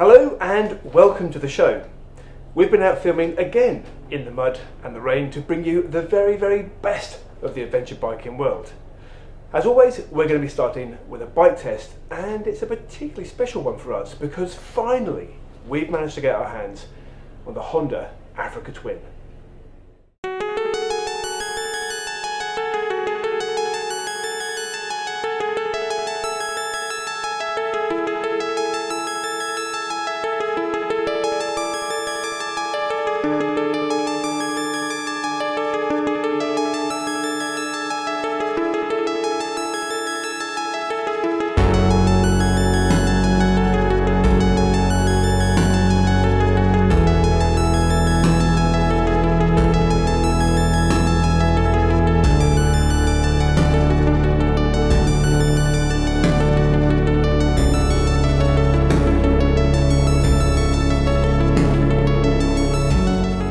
Hello and welcome to the show. We've been out filming again in the mud and the rain to bring you the very, very best of the adventure biking world. As always, we're going to be starting with a bike test, and it's a particularly special one for us because finally we've managed to get our hands on the Honda Africa Twin.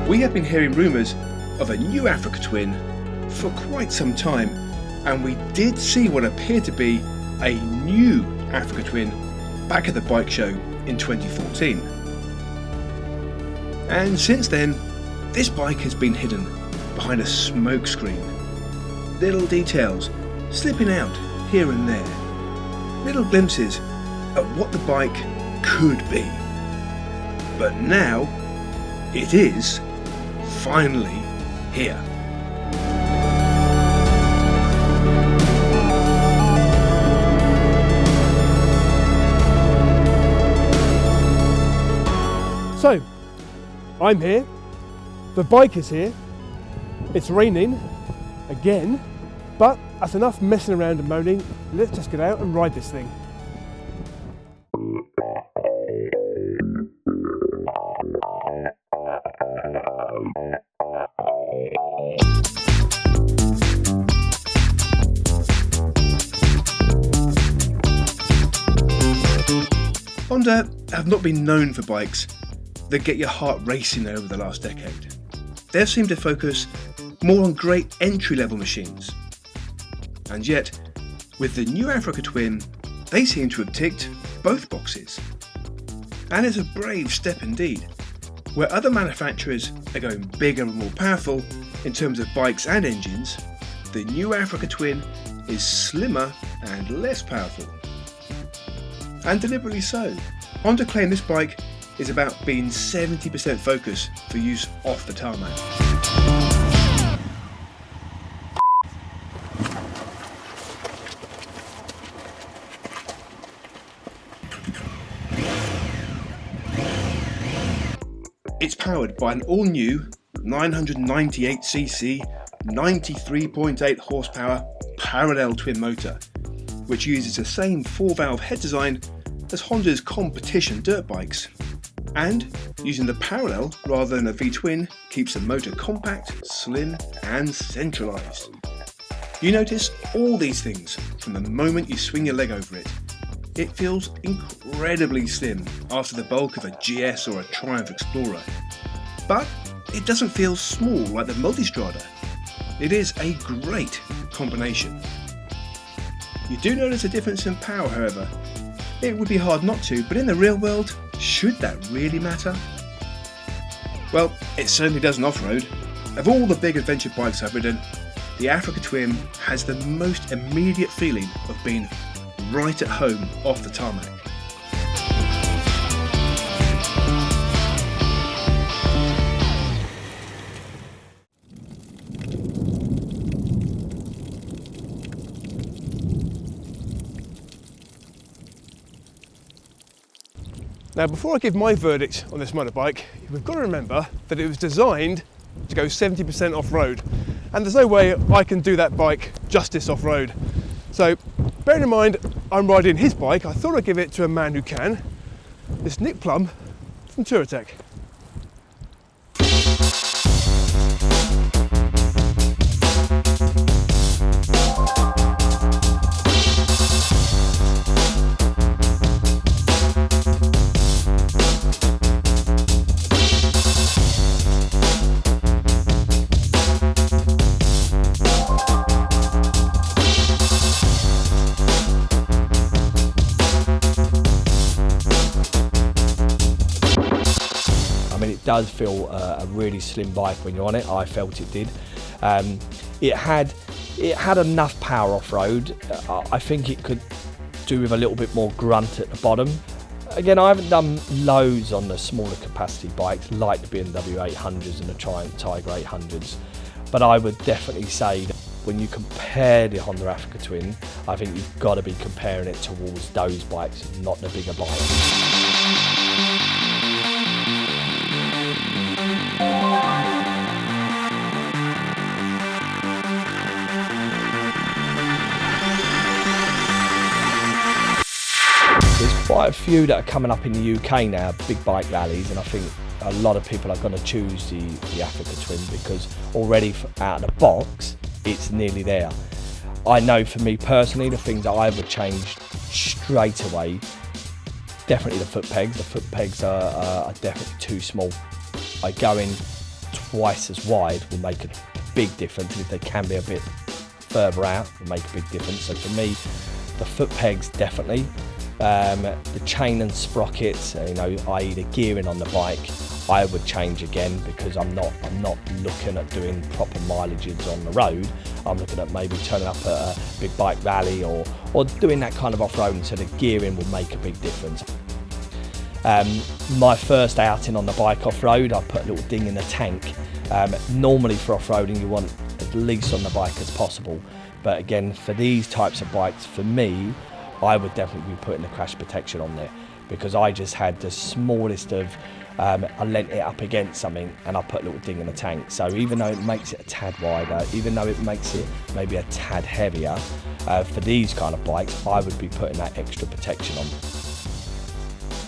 We have been hearing rumours of a new Africa Twin for quite some time, and we did see what appeared to be a new Africa Twin back at the bike show in 2014. And since then, this bike has been hidden behind a smoke screen. Little details slipping out here and there. Little glimpses at what the bike could be. But now, it is finally here. So, I'm here, the bike is here, it's raining again, but that's enough messing around and moaning. Let's just get out and ride this thing. Honda have not been known for bikes that get your heart racing over the last decade. They've seemed to focus more on great entry-level machines. And yet, with the new Africa Twin, they seem to have ticked both boxes. And it's a brave step indeed. Where other manufacturers are going bigger and more powerful in terms of bikes and engines, the new Africa Twin is slimmer and less powerful. And deliberately so. Honda claim this bike is about being 70% focus for use off the tarmac. It's powered by an all-new 998cc, 93.8 horsepower parallel twin motor, which uses the same 4-valve head design as Honda's competition dirt bikes. And using the parallel rather than a V-twin keeps the motor compact, slim and centralised. You notice all these things from the moment you swing your leg over it. It feels incredibly slim after the bulk of a GS or a Triumph Explorer. But it doesn't feel small like the Multistrada. It is a great combination. You do notice a difference in power, however. It would be hard not to, but in the real world, should that really matter? Well, it certainly doesn't off-road. Of all the big adventure bikes I've ridden, the Africa Twin has the most immediate feeling of being right at home off the tarmac. Now, before I give my verdict on this motorbike, we've got to remember that it was designed to go 70% off-road, and there's no way I can do that bike justice off-road. So, bearing in mind I'm riding his bike, I thought I'd give it to a man who can. It's Nick Plumb from Touratech. does feel a really slim bike when you're on it. I felt it did. It had enough power off-road. I think it could do with a little bit more grunt at the bottom. Again, I haven't done loads on the smaller capacity bikes like the BMW 800s and the Triumph Tiger 800s, but I would definitely say that when you compare the Honda Africa Twin, I think you've got to be comparing it towards those bikes, not the bigger bikes. There's quite a few that are coming up in the UK now, big bike rallies, and I think a lot of people are going to choose the Africa Twin because already out of the box, it's nearly there. I know for me personally, the things that I would change straight away, definitely the foot pegs. The foot pegs are definitely too small. Going twice as wide will make a big difference, and if they can be a bit further out, will make a big difference. So for me, the foot pegs definitely. The chain and sprockets, i.e. the gearing on the bike, I would change again because I'm not looking at doing proper mileages on the road. I'm looking at maybe turning up at a big bike rally or doing that kind of off-roading, so the gearing will make a big difference. My first outing on the bike off-road, I put a little ding in the tank. Normally for off-roading you want as least on the bike as possible, but again for these types of bikes, for me, I would definitely be putting the crash protection on there because I just had the smallest of, I lent it up against something and I put a little ding in the tank. So even though it makes it a tad wider, even though it makes it maybe a tad heavier, for these kind of bikes, I would be putting that extra protection on.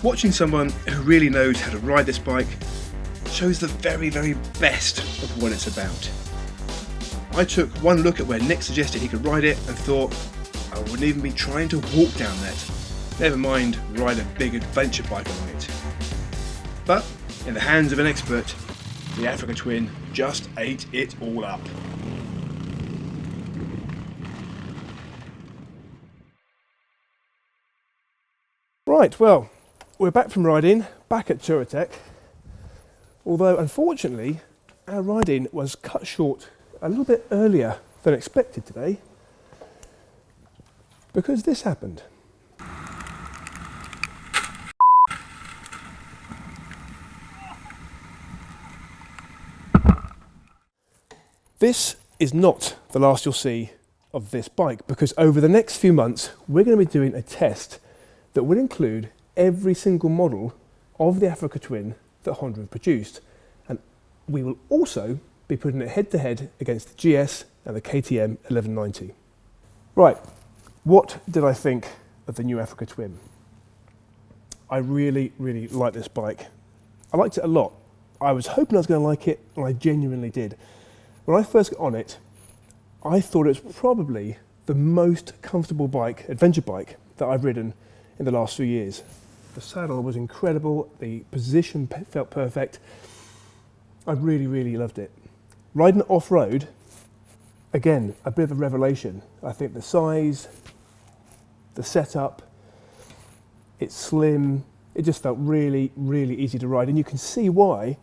Watching someone who really knows how to ride this bike shows the very, very best of what it's about. I took one look at where Nick suggested he could ride it and thought, I wouldn't even be trying to walk down that, never mind ride a big adventure bike along it. But in the hands of an expert, the Africa Twin just ate it all up. Right, well, we're back from riding, back at Touratech, although unfortunately our riding was cut short a little bit earlier than expected today, because this happened. This is not the last you'll see of this bike, because over the next few months we're going to be doing a test that will include every single model of the Africa Twin that Honda have produced, and we will also be putting it head to head against the GS and the KTM 1190. Right. What did I think of the new Africa Twin? I really, really like this bike. I liked it a lot. I was hoping I was going to like it, and I genuinely did. When I first got on it, I thought it was probably the most comfortable bike, adventure bike, that I've ridden in the last few years. The saddle was incredible, the position felt perfect. I really, really loved it. Riding off-road, again, a bit of a revelation. I think the size, the setup, it's slim, it just felt really, really easy to ride, and you can see why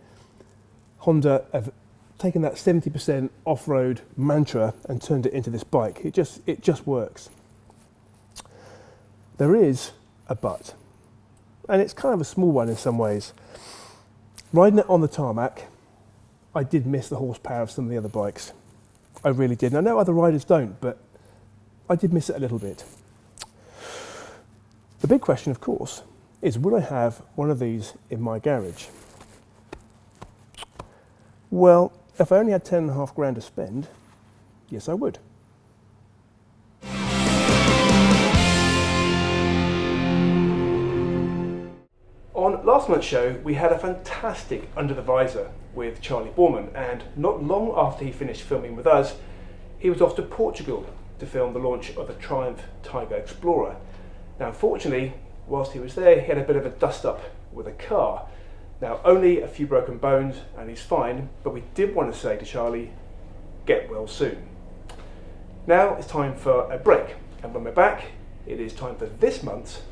Honda have taken that 70% off-road mantra and turned it into this bike. It just works. There is a but, and it's kind of a small one in some ways. Riding it on the tarmac, I did miss the horsepower of some of the other bikes. I really did. And I know other riders don't, but I did miss it a little bit. The big question, of course, is would I have one of these in my garage? Well, if I only had 10.5 grand to spend, yes I would. On last month's show, we had a fantastic Under the Visor with Charlie Borman, and not long after he finished filming with us, he was off to Portugal to film the launch of the Triumph Tiger Explorer. Now, unfortunately, whilst he was there, he had a bit of a dust-up with a car. Now, only a few broken bones, and he's fine, but we did want to say to Charlie, get well soon. Now it's time for a break, and when we're back, it is time for this month's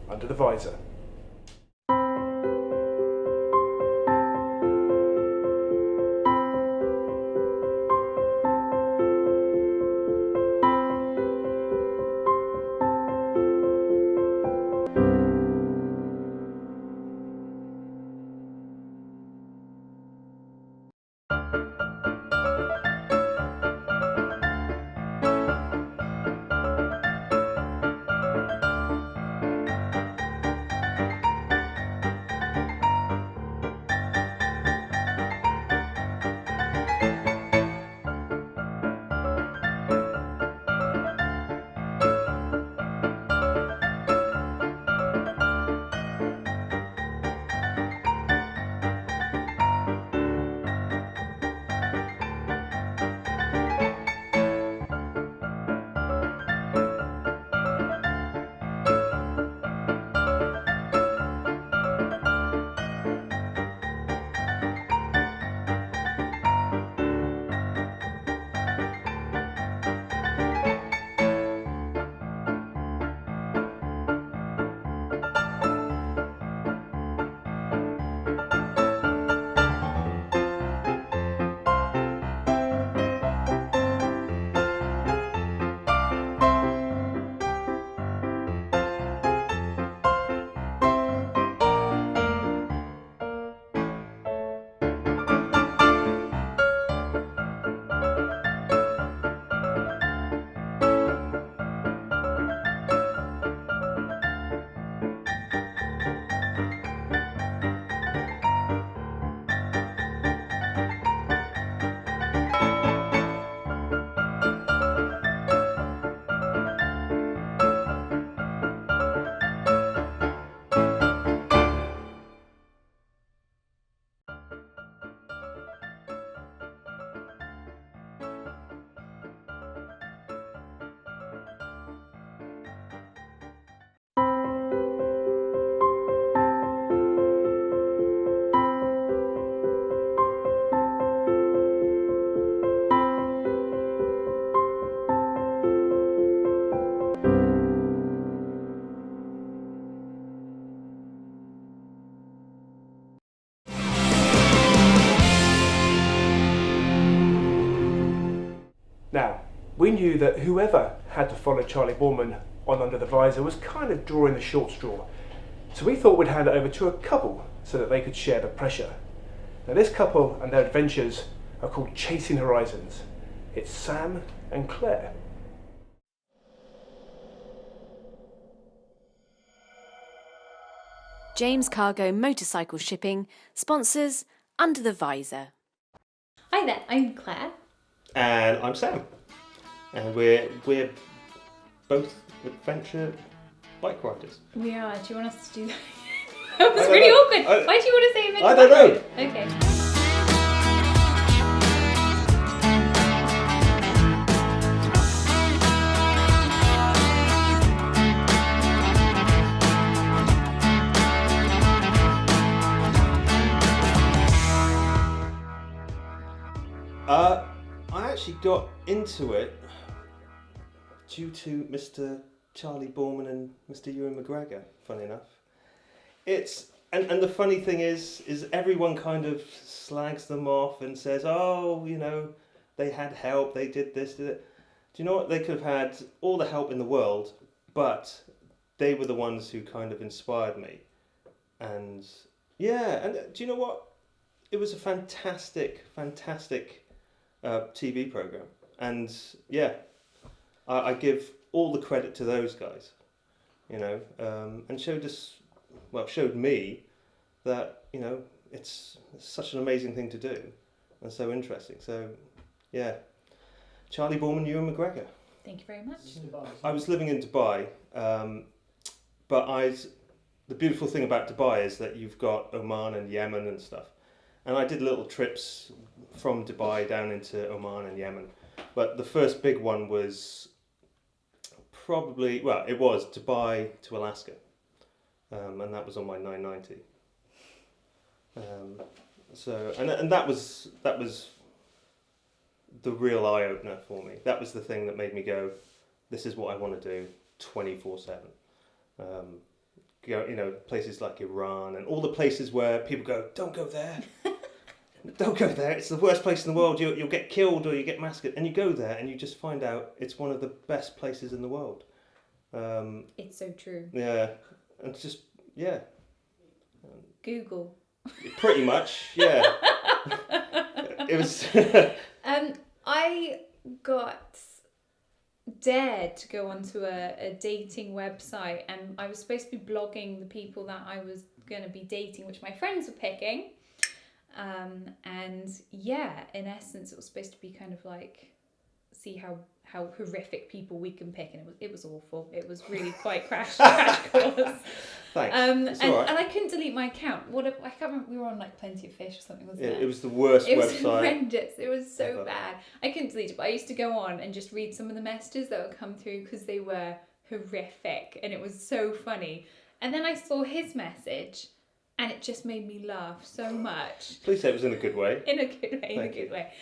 Under the Visor. Now, we knew that whoever had to follow Charlie Borman on Under the Visor was kind of drawing the short straw. So we thought we'd hand it over to a couple so that they could share the pressure. Now this couple and their adventures are called Chasing Horizons. It's Sam and Claire. James Cargo Motorcycle Shipping sponsors Under the Visor. Hi there, I'm Claire. And I'm Sam. And we're both adventure bike riders. We are. Do you want us to do that? That was really awkward. Why do you want to say adventure I don't know. bike ride? Okay. I actually got into it due to Mr. Charlie Borman and Mr. Ewan McGregor, funny enough. And the funny thing is everyone kind of slags them off and says, oh, you know, they had help, they did this, did it. Do you know what? They could have had all the help in the world, but they were the ones who kind of inspired me. And yeah, and do you know what? It was a fantastic TV program. And yeah, I give all the credit to those guys, you know, and showed me that, you know, it's such an amazing thing to do and so interesting. So yeah, Charlie Borman, Ewan McGregor. Thank you very much. I was living in Dubai, but the beautiful thing about Dubai is that you've got Oman and Yemen and stuff. And I did little trips from Dubai down into Oman and Yemen. But the first big one was it was Dubai to Alaska. And that was on my 990. And that was the real eye-opener for me. That was the thing that made me go, this is what I want to do 24/7. You know, places like Iran and all the places where people go, don't go there. Don't go there. It's the worst place in the world. You'll get killed or you get massacred. And you go there and you just find out it's one of the best places in the world. It's so true. Yeah. And just, yeah. Google. Pretty much, yeah. It was... I got dared to go onto a dating website, and I was supposed to be blogging the people that I was going to be dating, which my friends were picking. And yeah, in essence, it was supposed to be kind of like, see how horrific people we can pick, and it was awful. It was really quite crash course. Thanks. And right. I couldn't delete my account. I can't remember. We were on like Plenty of Fish or something, wasn't it? It was the worst website. It was horrendous. It was so bad. I couldn't delete it, but I used to go on and just read some of the messages that would come through because they were horrific, and it was so funny. And then I saw his message, and it just made me laugh so much. Please say it was in a good way. In a good way.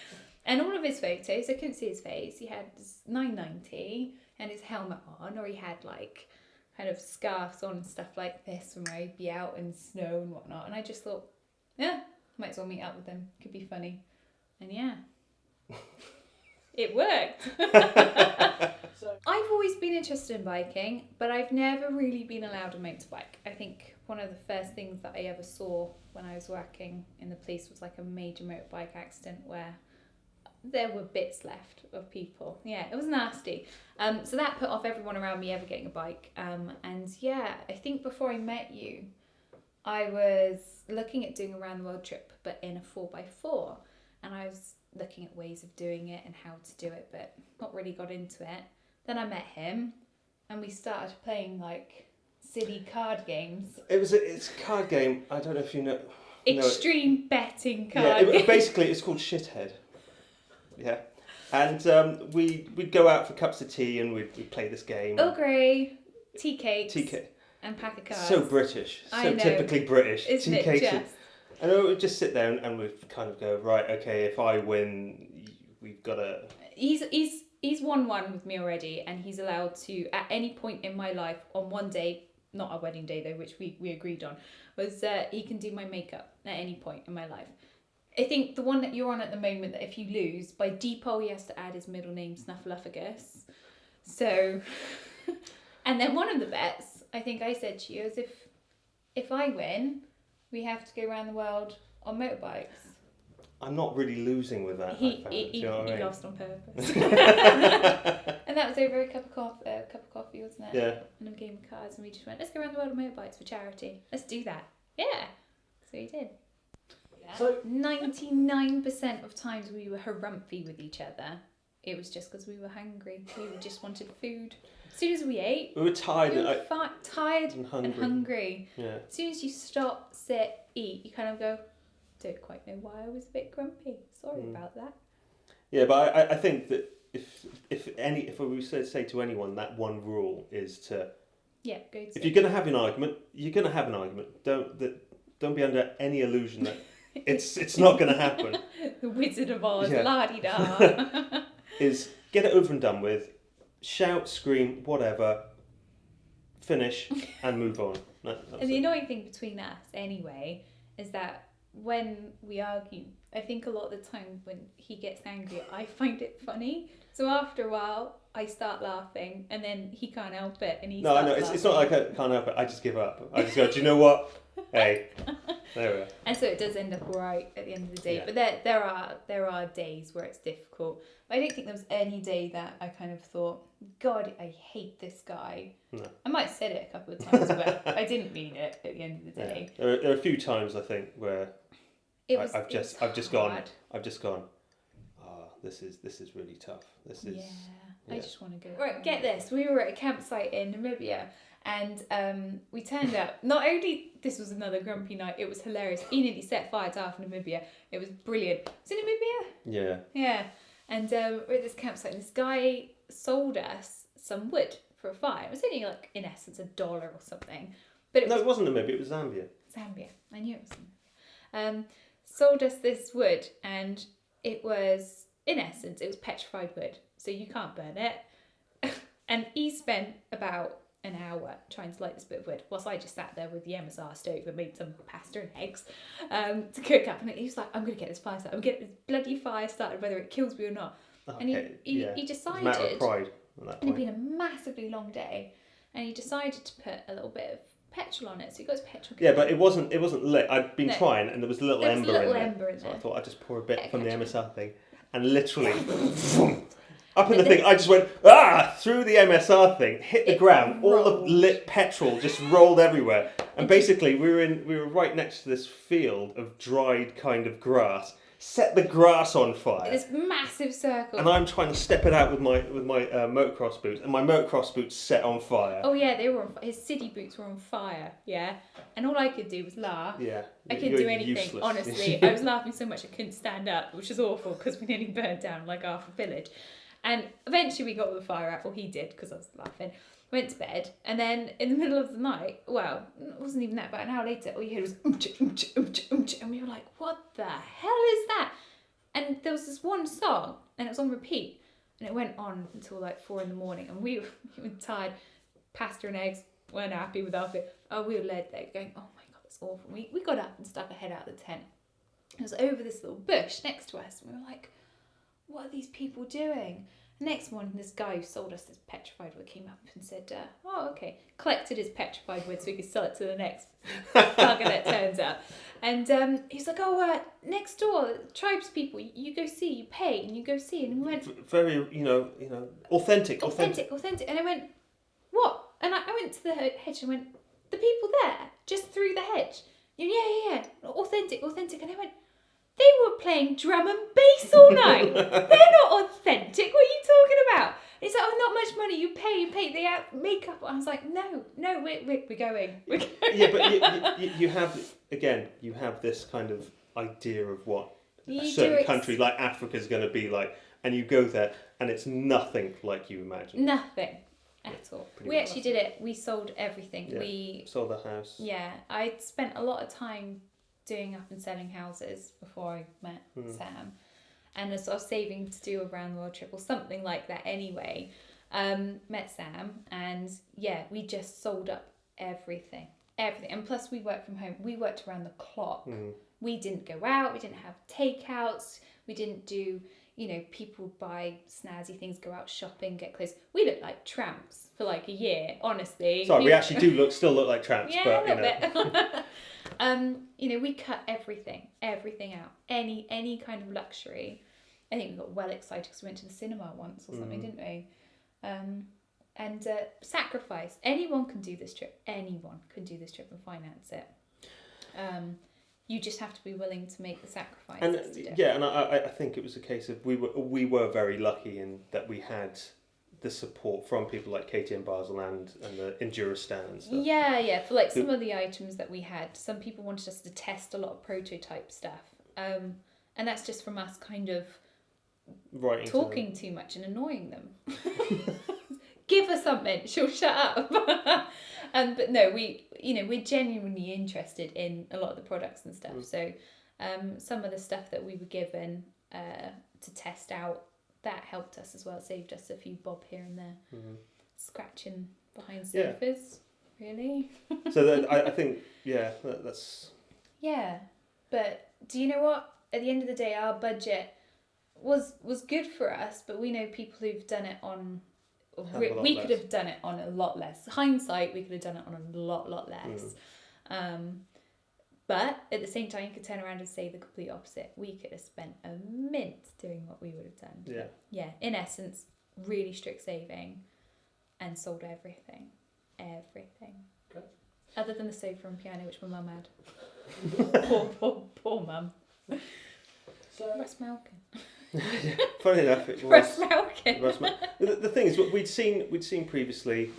And all of his photos, I couldn't see his face. He had this 990 and his helmet on, or he had like kind of scarves on and stuff like this when he'd be out in snow and whatnot. And I just thought, yeah, might as well meet up with him. Could be funny. And yeah, it worked. I've always been interested in biking, but I've never really been allowed a motorbike. I think one of the first things that I ever saw when I was working in the police was like a major motorbike accident where there were bits left of people. Yeah, it was nasty. So that put off everyone around me ever getting a bike. And yeah, I think before I met you, I was looking at doing a round the world trip, but in a 4x4. And I was looking at ways of doing it and how to do it, but not really got into it. Then I met him, and we started playing like silly card games. It's a card game. I don't know if you know. Extreme betting card game. Basically, it's called Shithead. Yeah, and we'd go out for cups of tea and we'd play this game. Earl Grey, tea cakes, and pack of cards. So British, so typically British. Isn't tea it cakes. just? And we'd just sit there and we'd kind of go, right, okay, if I win, we've got to... He's won one with me already, and he's allowed to, at any point in my life, on one day, not our wedding day though, which we agreed on, was he can do my makeup at any point in my life. I think the one that you're on at the moment, that if you lose, by default he has to add his middle name, Snuffleupagus. So, and then one of the bets, I think I said to you, is if I win, we have to go around the world on motorbikes. I'm not really losing with that. He you know what I mean? lost on purpose. And that was over a cup of coffee, wasn't it? Yeah. And a game of cards, and we just went, let's go around the world on motorbikes for charity. Let's do that. Yeah. So we did. Yeah. So 99% of times we were harumphy with each other. It was just because we were hungry. We just wanted food. As soon as we ate, we were tired. we were tired and and hungry. Yeah. As soon as you stop, sit, eat, you kind of go, don't quite know why I was a bit grumpy. Sorry about that. Yeah, but I think that if we say to anyone that one rule is to, Yeah, go to if you're going to have an argument, you're going to have an argument. Don't be under any illusion that it's not going to happen. The Wizard of Oz, Yeah. la-di-da. Is get it over and done with, shout, scream, whatever, finish and move on. That's And the it. annoying thing between us, anyway, is that when we argue, I think a lot of the time when he gets angry, I find it funny. So after a while, I start laughing, and then he can't help it, and he No, I know. starts It's not like I can't help it. I just give up. I just go, do you know what? Hey, there we are. And so it does end up alright at the end of the day. Yeah. But there are days where it's difficult. But I don't think there was any day that I kind of thought, God, I hate this guy. No. I might have said it a couple of times, but I didn't mean it at the end of the day. Yeah. There are a few times I think where I've just gone. Oh, this is really tough. This is. Yeah, I just want to go. Right, get this. We were at a campsite in Namibia, and we turned up. Not only this was another grumpy night, it was hilarious. He nearly set fire to half Namibia. It was brilliant. Was it Namibia? Yeah. Yeah. And we're at this campsite, and this guy sold us some wood for a fire. It was only like, in essence, $1 or something. But No, it wasn't Namibia. It was Zambia. Zambia. I knew it was Zambia. Sold us this wood, and it was, in essence, it was petrified wood, so you can't burn it. And he spent about an hour trying to light this bit of wood, whilst I just sat there with the MSR stove and made some pasta and eggs to cook up. And he was like, I'm going to get this fire started. I'm going to get this bloody fire started, whether it kills me or not. And he decided, It's a matter of pride at that and it'd point. been a massively long day, and he decided to put a little bit of petrol on it. So he got his petrol. Yeah, but it wasn't lit. I'd been No. trying, and there was a little There was ember a little in ember there. in So I there. thought I'd just pour a bit Bit of from the petrol. MSR thing, and literally up in the thing, I just went through the MSR thing, hit the It ground. All the rolled. lit petrol just rolled everywhere, and basically we were right next to this field of dried kind of grass. Set the grass on fire. This massive circle. And I'm trying to step it out with my motocross boots, and my motocross boots set on fire. Oh yeah, they were on his city boots were on fire, yeah. And all I could do was laugh. Yeah, I couldn't you're do anything, useless. honestly. I was laughing so much I couldn't stand up, which was awful because we nearly burned down like half a village. And eventually we got all the fire out, or he did because I was laughing. Went to bed, and then in the middle of the night, well, it wasn't even that, about an hour later, all you heard was and we were like, what the hell is that? And there was this one song, and it was on repeat, and it went on until like 4 a.m, and we were tired, pasta and eggs, weren't happy with our bit. Oh, we were led there going, oh my God, that's awful. We got up and stuck our head out of the tent. It was over this little bush next to us, and we were like, what are these people doing? Next morning, this guy who sold us this petrified wood came up and said, oh, okay. Collected his petrified wood so he could sell it to the next bugger that turns up. And he's like, oh, next door, tribes people, you go see, you pay, and you go see. And we went, very, authentic. authentic. And I went, what? And I went to the hedge and went, the people there, just through the hedge. Yeah, authentic. And I went, they were playing drum and bass all night. They're not authentic. What are you talking about? It's like, oh, not much money. You pay. They have makeup. I was like, no, we're going. Yeah, but you have this kind of idea of what a certain country like Africa is going to be like, and you go there, and it's nothing like you imagine. Nothing at all. We much. actually did it. We sold everything. Yeah. We sold the house. Yeah, I spent a lot of time doing up and selling houses before I met Sam, and so I was saving to do a round the world trip or something like that anyway. Met Sam, and yeah, we just sold up everything everything. And plus we worked from home. We worked around the clock. Mm. We didn't go out. We didn't have takeouts. We didn't do, people buy snazzy things, go out shopping, get clothes. We looked like tramps for like a year, honestly. Sorry, we actually do still look like tramps, yeah, but a little bit. We cut everything out. Any kind of luxury. I think we got well excited because we went to the cinema once or something, didn't we? And sacrifice. Anyone can do this trip. Anyone can do this trip and finance it. You just have to be willing to make the sacrifices. And I think it was a case of we were very lucky in that we had the support from people like Katie and Basel and the Endurostan and stuff. Yeah. For like some of the items that we had, some people wanted us to test a lot of prototype stuff. And that's just from us kind of talking too much and annoying them. Give her something, she'll shut up. But no, we're genuinely interested in a lot of the products and stuff. So some of the stuff that we were given to test out, that helped us as well. Saved us a few bob here and there. Scratching behind sofas, really. So I think, that's... Yeah, but do you know what? At the end of the day, our budget was good for us, but we know people who've done it on... We could have done it on a lot less. Hindsight, we could have done it on a lot less. But at the same time, you could turn around and say the complete opposite. We could have spent a mint doing what we would have done. Yeah. Yeah, in essence, really strict saving and sold everything. Okay. Other than the sofa and piano, which my mum had. poor mum. Russ Malkin. Funny enough, it was Russ Malkin. The thing is, what we'd seen previously.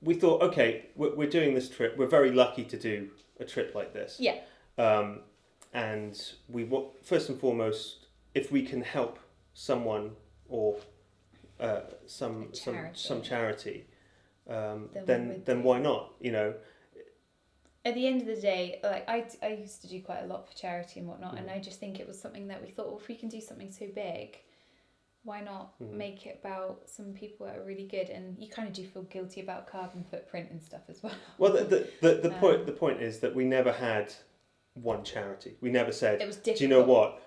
We thought, okay, we're doing this trip. We're very lucky to do a trip like this. Yeah. And we first and foremost, if we can help someone or some charity, then why not? At the end of the day, like I used to do quite a lot for charity and whatnot, and I just think it was something that we thought, well, if we can do something so big, why not make it about some people that are really good? And you kind of do feel guilty about carbon footprint and stuff as well. Well, the point is that we never had one charity. We never said, it was difficult. Do you know what?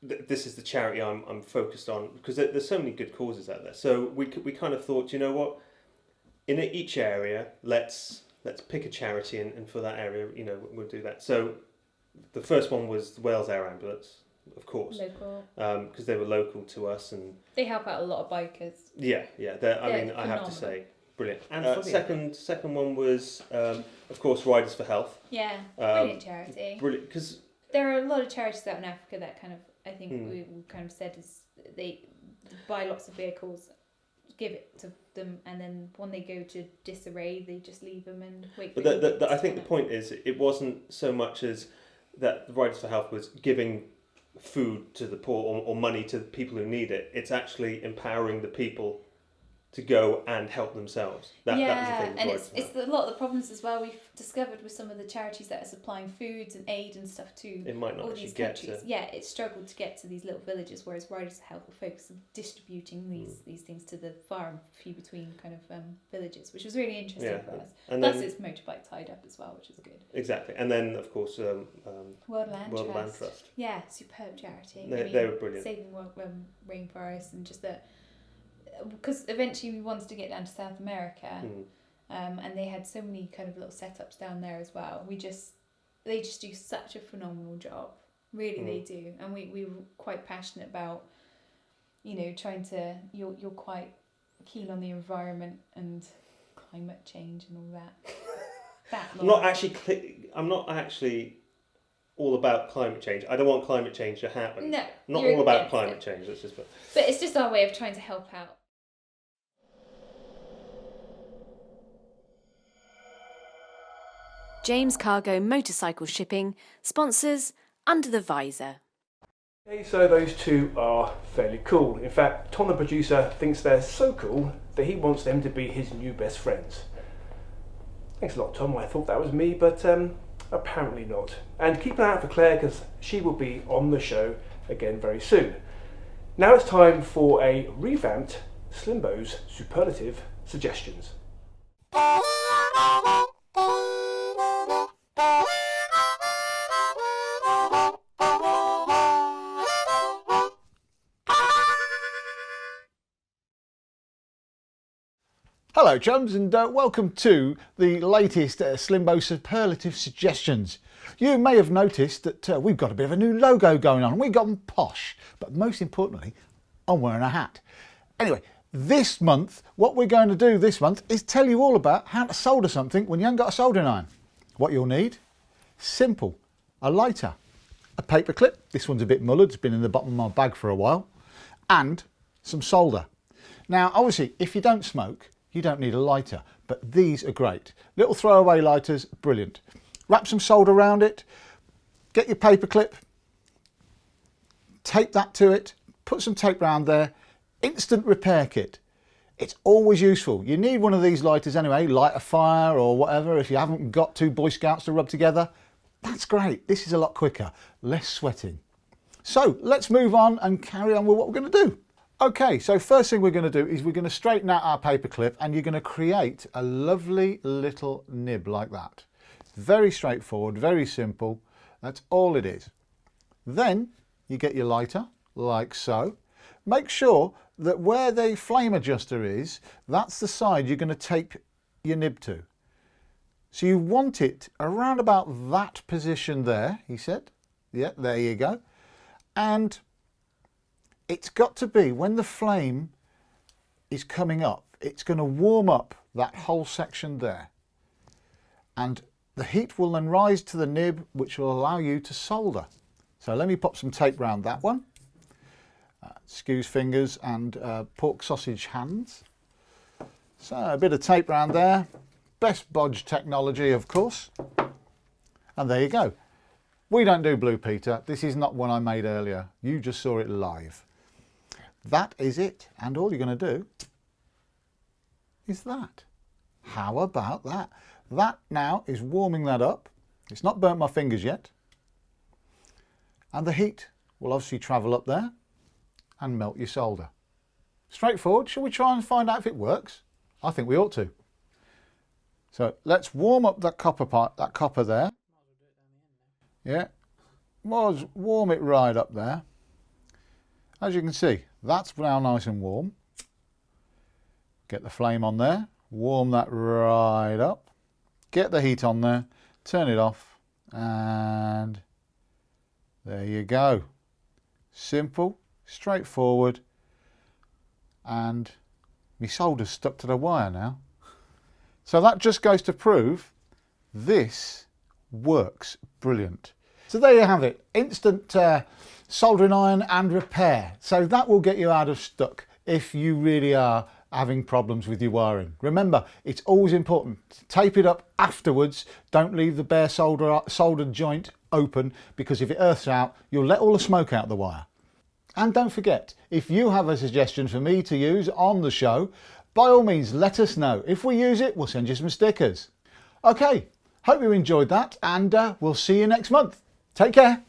This is the charity I'm focused on, because there's so many good causes out there. So we kind of thought, you know what? In each area, let's pick a charity, and for that area, we'll do that. So the first one was the Wales Air Ambulance, of course. Local. Because they were local to us, and they help out a lot of bikers. Yeah. I have to say, brilliant. And second one was, of course, Riders for Health. Yeah, brilliant charity. Brilliant, because there are a lot of charities out in Africa that kind of, I think we kind of said is they buy lots of vehicles, give it to them, and then when they go to disarray, they just leave them and wait for it. But I think the point is, it wasn't so much as that the Riders for Health was giving food to the poor or money to the people who need it. It's actually empowering the people to go and help themselves. That was the thing. And it's a lot of the problems as well we've discovered with some of the charities that are supplying foods and aid and stuff to it might not all actually these get countries. to... Yeah, it's struggled to get to these little villages, whereas Riders for Health will focus on distributing these things to the far and few between kind of villages, which was really interesting for us. And plus then, it's motorbike tied up as well, which is good. Exactly. And then, of course, World Land Trust. Yeah, superb charity. They were brilliant. Saving rainforests and just that... Because eventually we wanted to get down to South America, and they had so many kind of little setups down there as well. They just do such a phenomenal job, really they do. And we were quite passionate about, trying to. You're quite keen on the environment and climate change and all that. I'm not actually all about climate change. I don't want climate change to happen. No, not all about climate change. That's just. But it's just our way of trying to help out. James Cargo Motorcycle Shipping sponsors Under the Visor. Okay, so those two are fairly cool. In fact, Tom the producer thinks they're so cool that he wants them to be his new best friends. Thanks a lot, Tom. I thought that was me, but apparently not. And keep an eye out for Claire, because she will be on the show again very soon. Now it's time for a revamped Slimbos Superlative Suggestions. Hello chums, and welcome to the latest Slimbos Superlative Suggestions. You may have noticed that we've got a bit of a new logo going on. We've gotten posh, but most importantly, I'm wearing a hat. Anyway, this month, what we're going to do this month is tell you all about how to solder something when you haven't got a soldering iron. What you'll need, simple, a lighter, a paper clip, this one's a bit mullered, it's been in the bottom of my bag for a while, and some solder. Now obviously, if you don't smoke, you don't need a lighter, but these are great. Little throwaway lighters, brilliant. Wrap some solder around it, get your paper clip, tape that to it, put some tape around there, instant repair kit. It's always useful. You need one of these lighters anyway, light a fire or whatever. If you haven't got two Boy Scouts to rub together, that's great. This is a lot quicker, less sweating. So let's move on and carry on with what we're going to do. Okay, so first thing we're going to do is we're going to straighten out our paper clip, and you're going to create a lovely little nib like that. Very straightforward, very simple. That's all it is. Then you get your lighter like so. Make sure that where the flame adjuster is, that's the side you're going to tape your nib to. So you want it around about that position there, he said. Yeah, there you go. And it's got to be, when the flame is coming up, it's going to warm up that whole section there. And the heat will then rise to the nib, which will allow you to solder. So let me pop some tape around that one. Excuse fingers and pork sausage hands. So a bit of tape around there. Best bodge technology, of course. And there you go. We don't do Blue Peter. This is not one I made earlier. You just saw it live. That is it, and all you're going to do is that. How about that? That now is warming that up. It's not burnt my fingers yet. And the heat will obviously travel up there and melt your solder. Straightforward. Shall we try and find out if it works? I think we ought to. So let's warm up that copper part, that copper there. Yeah, warm it right up there. As you can see, that's now nice and warm. Get the flame on there, warm that right up. Get the heat on there, turn it off, and there you go. Simple, straightforward, and my solder's stuck to the wire now. So that just goes to prove this works brilliant. So there you have it, instant soldering iron and repair. So that will get you out of stuck if you really are having problems with your wiring. Remember, it's always important to tape it up afterwards. Don't leave the bare soldered joint open, because if it earths out, you'll let all the smoke out the wire. And don't forget, if you have a suggestion for me to use on the show, by all means let us know. If we use it, we'll send you some stickers. Okay, hope you enjoyed that, and we'll see you next month. Take care.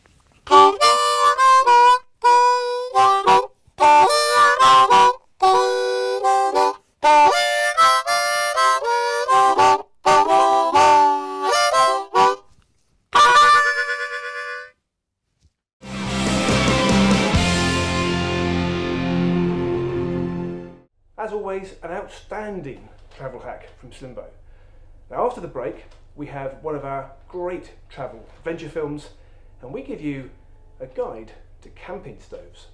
As always, an outstanding travel hack from Slimbo. Now after the break, we have one of our great travel adventure films, and we give you a guide to camping stoves.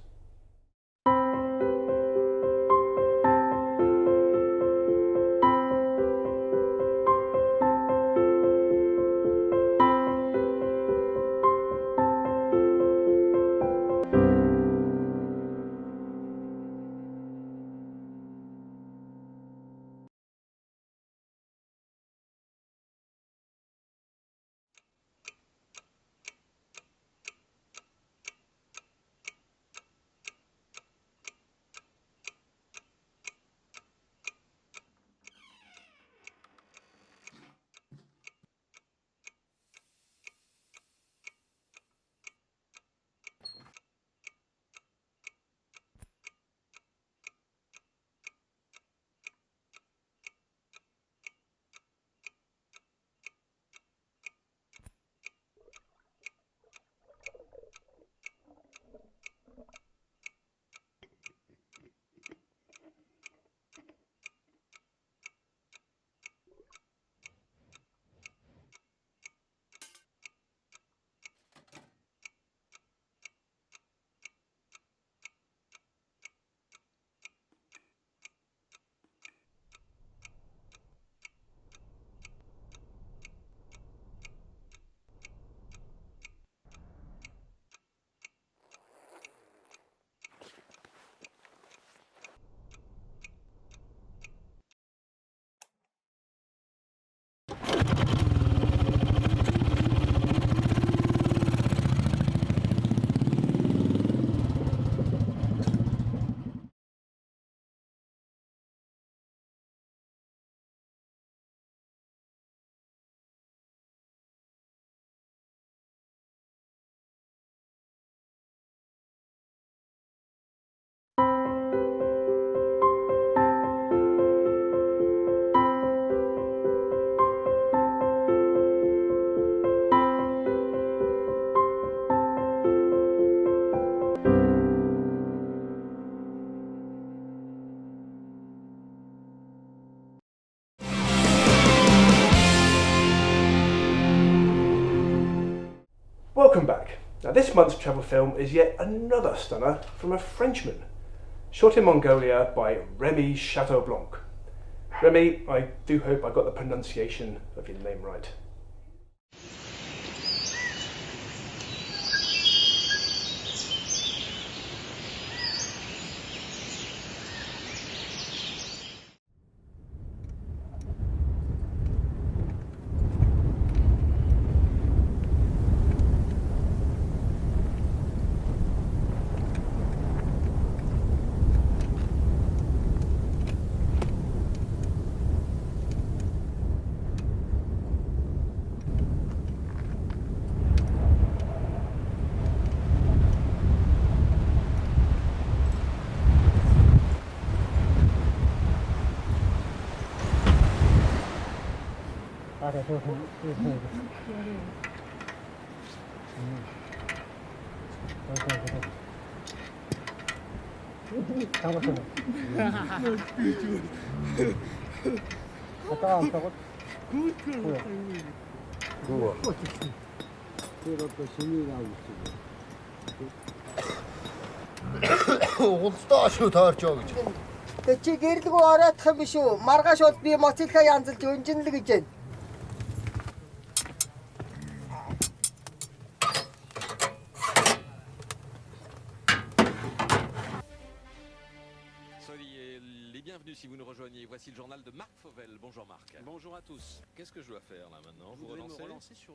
Welcome back. Now this month's travel film is yet another stunner from a Frenchman, shot in Mongolia by Remi Chapeaublanc. Remi, I do hope I got the pronunciation of your name right. Чи гэрэлгүй ороодох юм биш үү? Маргааш бол би мотелха янзалж өнжин л гэж байна. Soyez les bienvenus si vous nous rejoignez. Voici le journal de Marc Fauvel. Bonjour Marc. Bonjour à tous. Qu'est-ce que je dois faire là maintenant? Vous voulez me relancer sur...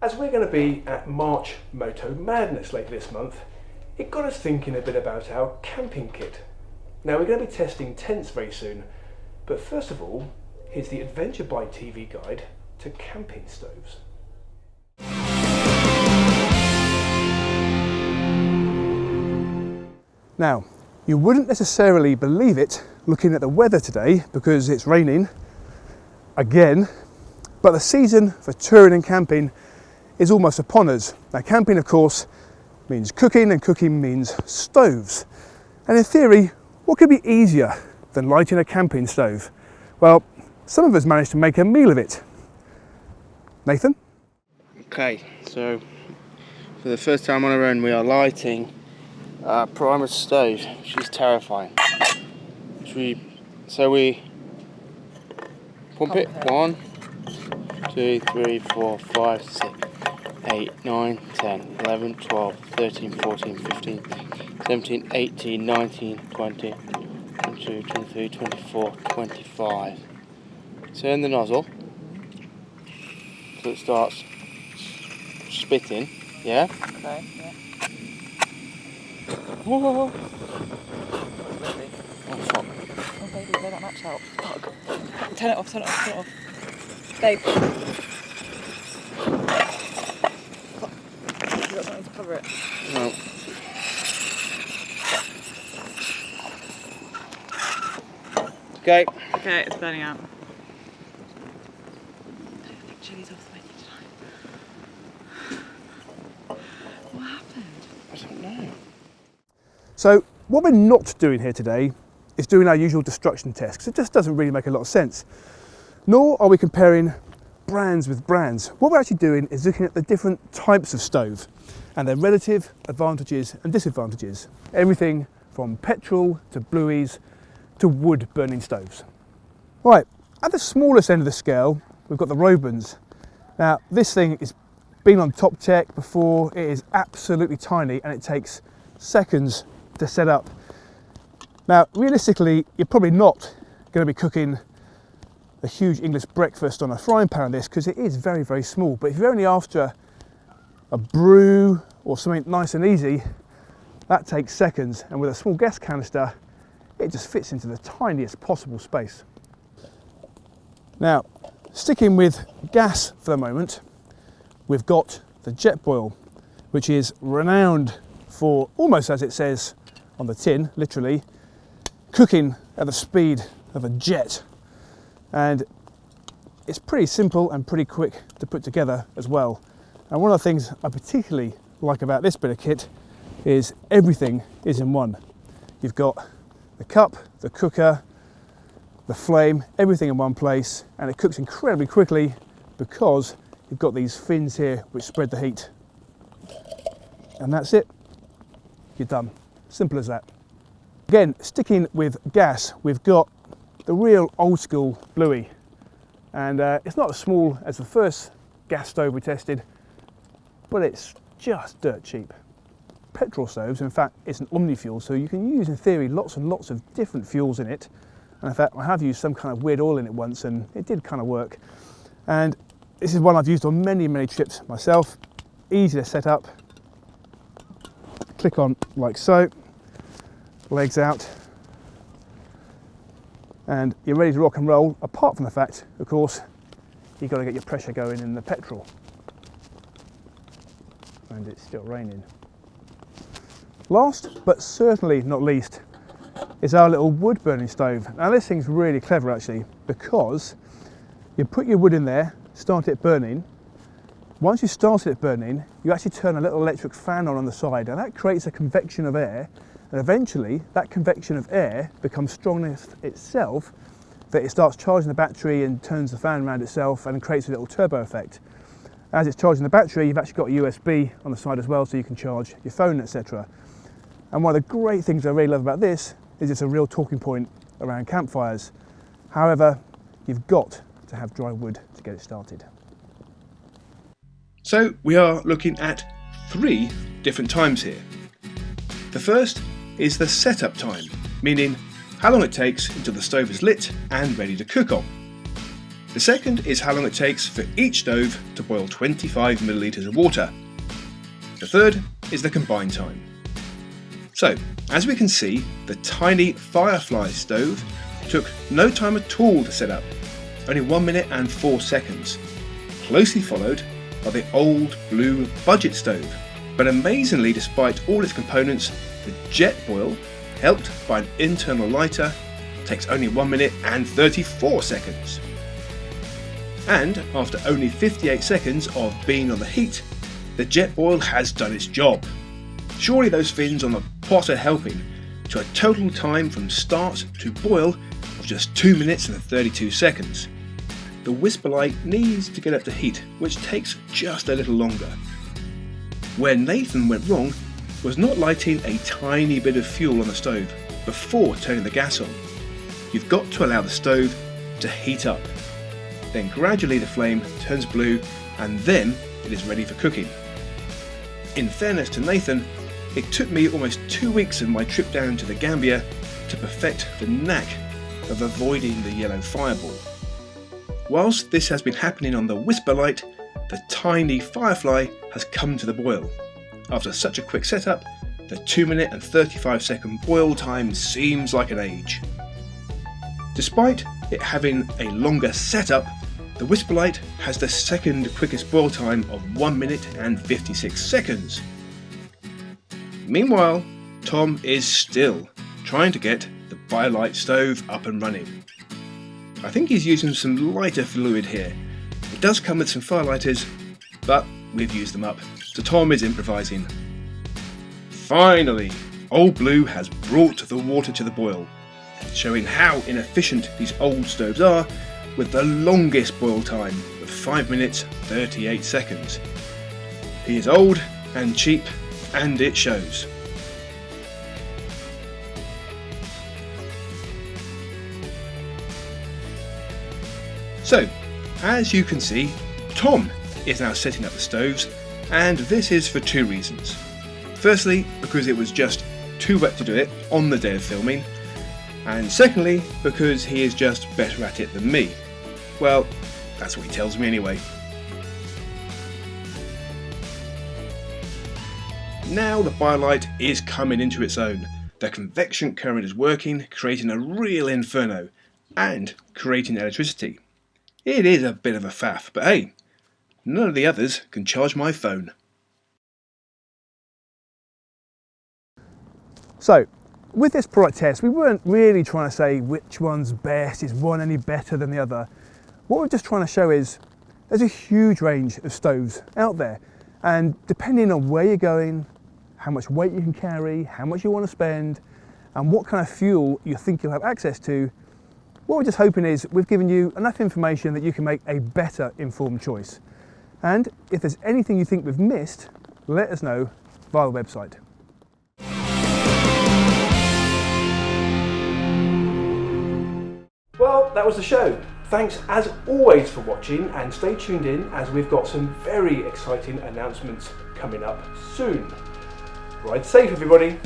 As we're going to be at March Moto Madness later this month, it got us thinking a bit about our camping kit. Now we're going to be testing tents very soon, but first of all, here's the Adventure Bike TV guide to camping stoves. Now, you wouldn't necessarily believe it looking at the weather today because it's raining again, but the season for touring and camping is almost upon us. Now camping of course means cooking, and cooking means stoves. And in theory, what could be easier than lighting a camping stove? Well, some of us managed to make a meal of it. Nathan? Okay, so for the first time on our own we are lighting a primer stove, which is terrifying. So we pump it 1, 2, 3, 4, 5, 6, 8, 9, 10, 11, 12, 13, 14, 15, 17, 18, 19, 20, 22, 23, 24, 25. Turn the nozzle so it starts spitting, yeah? Okay, yeah. Whoa. Oh fuck. Oh baby, blow that match out. Fuck. Turn it off, turn it off, turn it off. Babe. Fuck. You got something to cover it? No. Okay. Okay, it's burning out. I think chili's off the menu tonight. What happened? I don't know. So what we're not doing here today is doing our usual destruction test, because it just doesn't really make a lot of sense. Nor are we comparing brands with brands. What we're actually doing is looking at the different types of stove and their relative advantages and disadvantages. Everything from petrol to blueies to wood burning stoves. Right, at the smallest end of the scale, we've got the Robins. Now this thing has been on Top Tech before. It is absolutely tiny and it takes seconds to set up. Now realistically, you're probably not going to be cooking a huge English breakfast on a frying pan on this, because it is very, very small. But if you're only after a brew or something nice and easy, that takes seconds, and with a small gas canister it just fits into the tiniest possible space. Now sticking with gas for the moment, we've got the Jetboil, which is renowned for, almost as it says on the tin, literally, cooking at the speed of a jet. And it's pretty simple and pretty quick to put together as well. And one of the things I particularly like about this bit of kit is everything is in one. You've got the cup, the cooker, the flame, everything in one place, and it cooks incredibly quickly because you've got these fins here which spread the heat. And that's it. You're done. Simple as that. Again, sticking with gas, we've got the real old school Bluey, and it's not as small as the first gas stove we tested, but it's just dirt cheap. Petrol stoves, in fact, it's an omni-fuel, so you can use in theory lots and lots of different fuels in it. And in fact, I have used some kind of weird oil in it once and it did kind of work. And this is one I've used on many, many trips myself. Easy to set up. Click on like so, legs out, and you're ready to rock and roll, apart from the fact, of course, you've got to get your pressure going in the petrol. And it's still raining. Last, but certainly not least, is our little wood burning stove. Now this thing's really clever actually, because you put your wood in there, start it burning. Once you started it burning, you actually turn a little electric fan on the side, and that creates a convection of air. And eventually, that convection of air becomes strong enough itself that it starts charging the battery and turns the fan around itself and creates a little turbo effect. As it's charging the battery, you've actually got a USB on the side as well, so you can charge your phone, etc. And one of the great things I really love about this is it's a real talking point around campfires. However, you've got to have dry wood to get it started. So we are looking at 3 different times here. The first is the setup time, meaning how long it takes until the stove is lit and ready to cook on. The second is how long it takes for each stove to boil 25 millilitres of water. The third is the combined time. So, as we can see, the tiny Firefly stove took no time at all to set up, only 1 minute and 4 seconds, closely followed by the old blue budget stove. But amazingly, despite all its components, the Jetboil, helped by an internal lighter, takes only 1 minute and 34 seconds. And after only 58 seconds of being on the heat, the jet oil has done its job. Surely those fins on the pot are helping, to a total time from start to boil of just 2 minutes and 32 seconds. The whisper light needs to get up to heat, which takes just a little longer. Where Nathan went wrong was not lighting a tiny bit of fuel on the stove before turning the gas on. You've got to allow the stove to heat up. Then gradually the flame turns blue and then it is ready for cooking. In fairness to Nathan, it took me almost 2 weeks of my trip down to the Gambia to perfect the knack of avoiding the yellow fireball. Whilst this has been happening on the whisper light, the tiny firefly has come to the boil. After such a quick setup, the 2 minute and 35 second boil time seems like an age. Despite it having a longer setup, the whisper light has the second quickest boil time of 1 minute and 56 seconds. Meanwhile, Tom is still trying to get the BioLite stove up and running. I think he's using some lighter fluid here. It does come with some firelighters, but we've used them up, so Tom is improvising. Finally, Old Blue has brought the water to the boil, showing how inefficient these old stoves are, with the longest boil time of 5 minutes 38 seconds. He is old and cheap, and it shows. So, as you can see, Tom is now setting up the stoves, and this is for 2 reasons. Firstly, because it was just too wet to do it on the day of filming, and secondly, because he is just better at it than me. Well, that's what he tells me anyway. Now the BioLite is coming into its own. The convection current is working, creating a real inferno, and creating electricity. It is a bit of a faff, but hey, none of the others can charge my phone. So, with this product test, we weren't really trying to say which one's best, is one any better than the other. What we're just trying to show is there's a huge range of stoves out there, and depending on where you're going, how much weight you can carry, how much you want to spend, and what kind of fuel you think you'll have access to, what we're just hoping is we've given you enough information that you can make a better informed choice. And if there's anything you think we've missed, let us know via the website. Well, that was the show. Thanks as always for watching, and stay tuned in as we've got some very exciting announcements coming up soon. Ride safe, everybody.